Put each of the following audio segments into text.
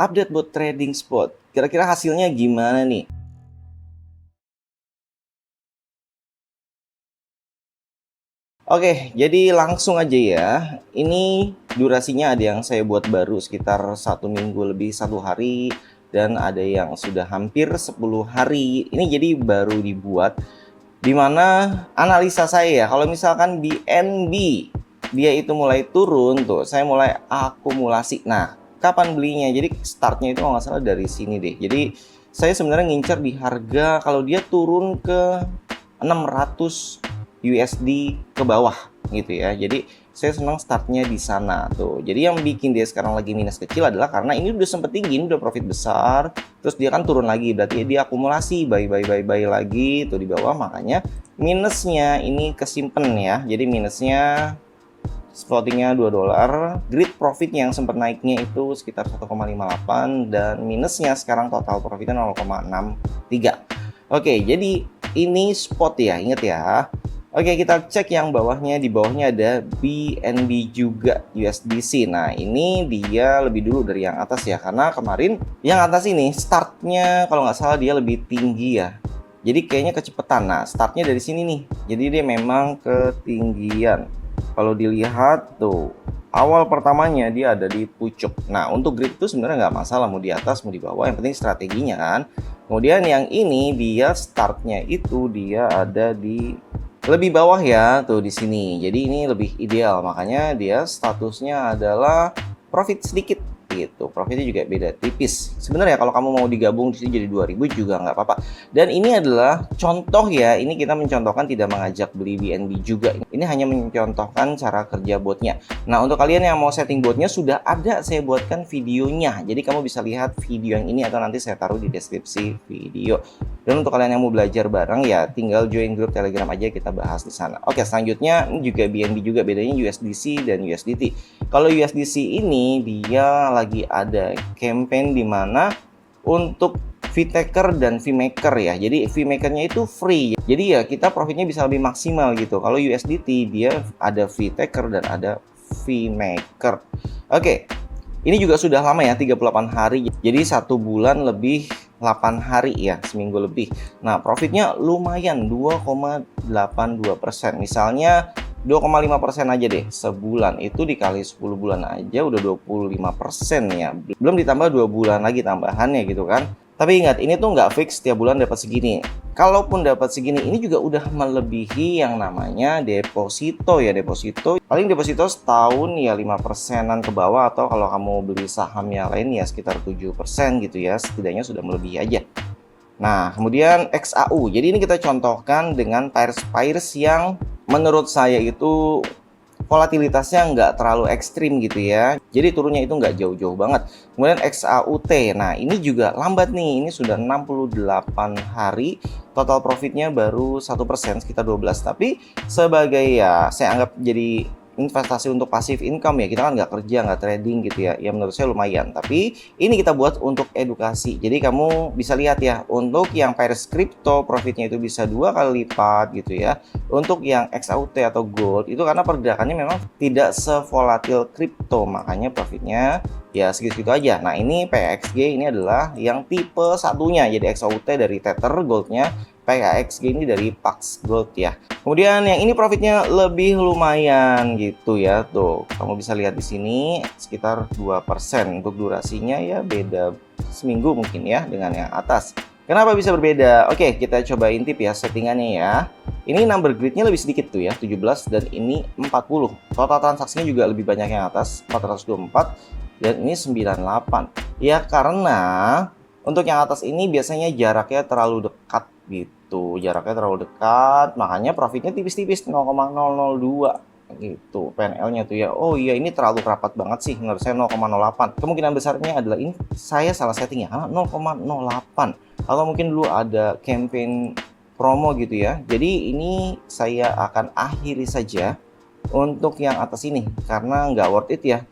update buat trading spot. Kira-kira hasilnya gimana nih? Oke, jadi langsung aja ya. Ini durasinya ada yang saya buat baru sekitar 1 minggu lebih 1 hari, dan ada yang sudah hampir 10 hari. Ini jadi baru dibuat, dimana analisa saya ya, kalau misalkan BNB dia itu mulai turun tuh, saya mulai akumulasi. Nah, kapan belinya? Jadi startnya itu kalau nggak salah dari sini deh. Jadi saya sebenarnya ngincer di harga kalau dia turun ke 600 USD ke bawah gitu ya. Jadi saya senang startnya di sana tuh. Jadi yang bikin dia sekarang lagi minus kecil adalah karena ini udah sempet tinggi, ini udah profit besar, terus dia kan turun lagi, berarti dia akumulasi buy lagi tuh di bawah, makanya minusnya ini kesimpan ya. Jadi minusnya floatingnya $2, grid profit yang sempat naiknya itu sekitar 1,58, dan minusnya sekarang total profitnya 0,63. Oke, jadi ini spot ya, inget ya. Oke, kita cek yang bawahnya. Di bawahnya ada BNB juga USDC. Nah, ini dia lebih dulu dari yang atas ya, karena kemarin yang atas ini startnya kalau nggak salah dia lebih tinggi ya. Jadi kayaknya kecepatan. Nah, startnya dari sini nih. Jadi dia memang ketinggian. Kalau dilihat tuh, awal pertamanya dia ada di pucuk. Nah, untuk grid itu sebenarnya nggak masalah mau di atas mau di bawah, yang penting strateginya kan. Kemudian yang ini dia startnya itu dia ada di lebih bawah ya, tuh di sini. Jadi ini lebih ideal, makanya dia statusnya adalah profit sedikit gitu. Profitnya juga beda tipis. Sebenarnya kalau kamu mau digabung di sini jadi 2000 juga nggak apa-apa. Dan ini adalah contoh ya, ini kita mencontohkan tidak mengajak beli BNB juga. Ini hanya mencontohkan cara kerja botnya. Nah, untuk kalian yang mau setting botnya sudah ada saya buatkan videonya. Jadi kamu bisa lihat video yang ini atau nanti saya taruh di deskripsi video. Dan untuk kalian yang mau belajar bareng ya tinggal join grup Telegram aja, kita bahas di sana. Oke, selanjutnya ini juga BNB juga, bedanya USDC dan USDT. Kalau USDC ini dia lagi ada campaign di mana untuk VTaker dan VMaker ya. Jadi VMakernya itu free. Jadi ya kita profitnya bisa lebih maksimal gitu. Kalau USDT dia ada VTaker dan ada VMaker. Oke. Ini juga sudah lama ya, 38 hari. Jadi 1 bulan lebih 8 hari ya, seminggu lebih. Nah, profitnya lumayan 2,82%. Misalnya 2,5% aja deh sebulan, itu dikali 10 bulan aja udah 25% ya. Belum ditambah 2 bulan lagi tambahannya gitu kan. Tapi ingat, ini tuh nggak fix tiap bulan dapat segini. Kalaupun dapat segini, ini juga udah melebihi yang namanya deposito ya. Deposito paling deposito setahun ya 5%-an ke bawah, atau kalau kamu beli saham yang lain ya sekitar 7% gitu ya. Setidaknya sudah melebihi aja. Nah, kemudian XAU. Jadi ini kita contohkan dengan pairs yang menurut saya itu volatilitasnya nggak terlalu ekstrim gitu ya. Jadi turunnya itu nggak jauh-jauh banget. Kemudian XAUT. Nah, ini juga lambat nih. Ini sudah 68 hari. Total profitnya baru 1%, sekitar 12. Tapi sebagai ya saya anggap jadi investasi untuk passive income ya, kita kan nggak kerja, nggak trading gitu ya, ya menurut saya lumayan. Tapi ini kita buat untuk edukasi, jadi kamu bisa lihat ya, untuk yang pairs crypto profitnya itu bisa 2 kali lipat gitu ya. Untuk yang XAUT atau gold itu karena pergerakannya memang tidak sevolatil crypto, makanya profitnya ya segitu-segitu aja. Nah, ini PXG ini adalah yang tipe satunya, jadi XAUT dari Tether, goldnya PXG ini dari Pax Gold ya. Kemudian yang ini profitnya lebih lumayan gitu ya. Tuh, kamu bisa lihat di sini sekitar 2%. Untuk durasinya ya beda seminggu mungkin ya dengan yang atas. Kenapa bisa berbeda? Oke, kita coba intip ya settingannya ya. Ini number gridnya lebih sedikit tuh ya, 17, dan ini 40. Total transaksinya juga lebih banyak yang atas, 424, dan ini 98. Ya karena untuk yang atas ini biasanya jaraknya terlalu dekat gitu, jaraknya terlalu dekat, makanya profitnya tipis-tipis 0,002 gitu PNL-nya tuh ya. Oh iya, ini terlalu rapat banget sih menurut saya, 0,08. Kemungkinan besarnya adalah ini saya salah setting ya, karena 0,08, atau mungkin dulu ada campaign promo gitu ya. Jadi ini saya akan akhiri saja untuk yang atas ini karena nggak worth it ya.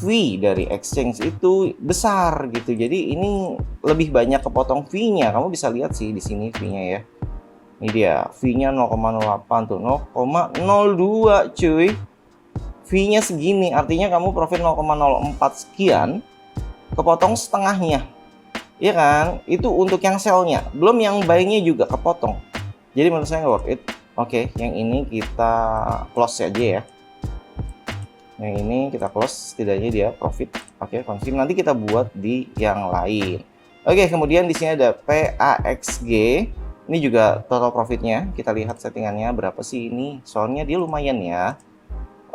Fee dari exchange itu besar gitu, jadi ini lebih banyak kepotong fee-nya. Kamu bisa lihat sih di sini fee-nya ya. Ini dia fee-nya 0,08 tuh, 0,02 cuy. Fee-nya segini, artinya kamu profit 0,04 sekian. kepotong setengahnya. Iya kan? Itu untuk yang sell-nya, belum yang buy-nya juga kepotong. Jadi menurut saya nggak worth it. Oke, yang ini kita close aja ya. Yang ini kita close, setidaknya dia profit. Oke, confirm. Nanti kita buat di yang lain. Oke, kemudian di sini ada PAXG. Ini juga total profitnya. Kita lihat settingannya berapa sih ini. Soalnya dia lumayan ya.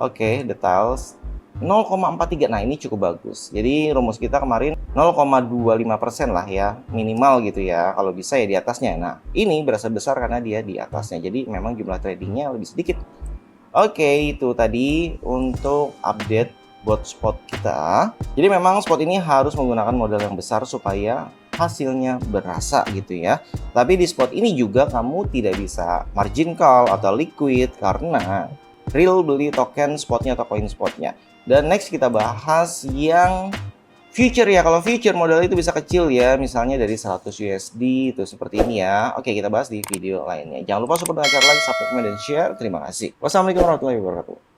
Oke, details 0,43. Nah, ini cukup bagus. Jadi rumus kita kemarin 0,25% lah ya, minimal gitu ya. Kalau bisa ya di atasnya. Nah, ini berasa besar karena dia di atasnya. Jadi memang jumlah tradingnya lebih sedikit. Oke, itu tadi untuk update bot spot kita. Jadi memang spot ini harus menggunakan modal yang besar supaya hasilnya berasa gitu ya. Tapi di spot ini juga kamu tidak bisa margin call atau liquid karena real beli token spotnya atau koin spotnya. Dan next kita bahas yang future ya. Kalau future modal itu bisa kecil ya, misalnya dari 100 USD itu seperti ini ya. Oke, kita bahas di video lainnya. Jangan lupa support dengan cara like, subscribe, dan share. Terima kasih. Wassalamualaikum warahmatullahi wabarakatuh.